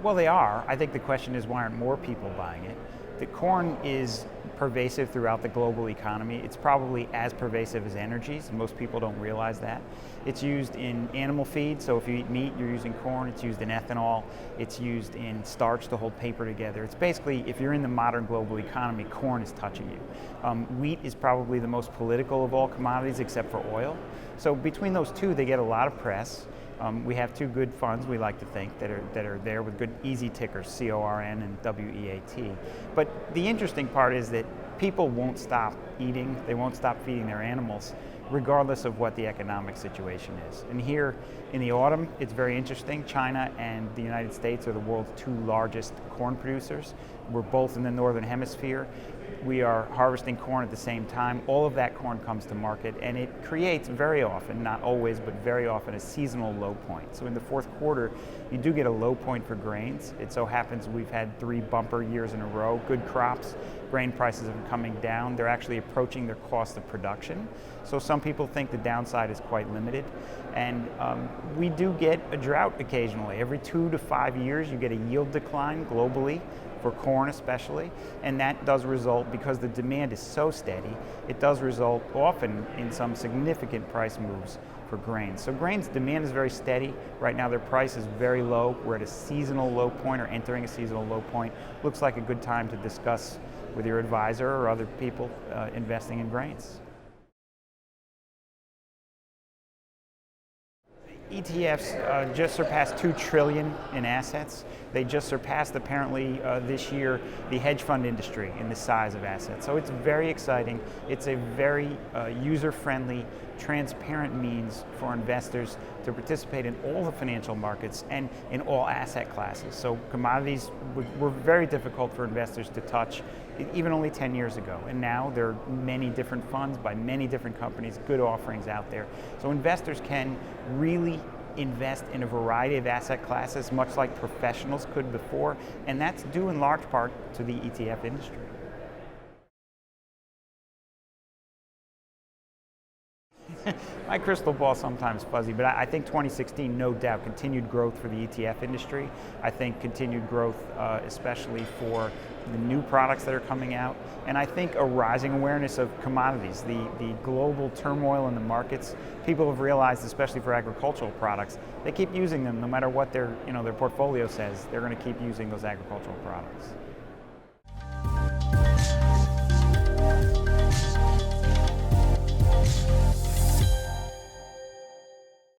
Well, they are. I think the question is, why aren't more people buying it? The corn is pervasive throughout the global economy. It's probably as pervasive as energies. Most people don't realize that. It's used in animal feed, so if you eat meat, you're using corn. It's used in ethanol. It's used in starch to hold paper together. It's basically, if you're in the modern global economy, corn is touching you. Wheat is probably the most political of all commodities except for oil. So between those two, they get a lot of press. We have two good funds, we like to think, that are there with good easy tickers, CORN and WEAT. But the interesting part is that people won't stop eating, they won't stop feeding their animals, regardless of what the economic situation is. And here in the autumn, it's very interesting. China and the United States are the world's two largest corn producers. We're both in the northern hemisphere. We are harvesting corn at the same time. All of that corn comes to market, and it creates very often, not always, but very often, a seasonal low point. So in the fourth quarter, you do get a low point for grains. It so happens we've had 3 bumper years in a row, good crops. Grain prices are coming down. They're actually approaching their cost of production. So some people think the downside is quite limited. And we do get a drought occasionally. Every 2 to 5 years, you get a yield decline globally, for corn especially, and that does result, because the demand is so steady, it does result often in some significant price moves for grains. So grains demand is very steady. Right now their price is very low. We're at a seasonal low point, or entering a seasonal low point. Looks like a good time to discuss with your advisor or other people investing in grains. ETFs just surpassed $2 trillion in assets. They just surpassed, apparently, this year, the hedge fund industry in the size of assets. So it's very exciting. It's a very user-friendly, transparent means for investors to participate in all the financial markets and in all asset classes. So commodities were very difficult for investors to touch even only 10 years ago. And now there are many different funds by many different companies, good offerings out there. So investors can really invest in a variety of asset classes, much like professionals could before, and that's due in large part to the ETF industry. My crystal ball is sometimes fuzzy, but I think 2016, no doubt, continued growth for the ETF industry. I think continued growth, especially for the new products that are coming out, and I think a rising awareness of commodities, the global turmoil in the markets. People have realized, especially for agricultural products, they keep using them no matter what their portfolio says. They're going to keep using those agricultural products.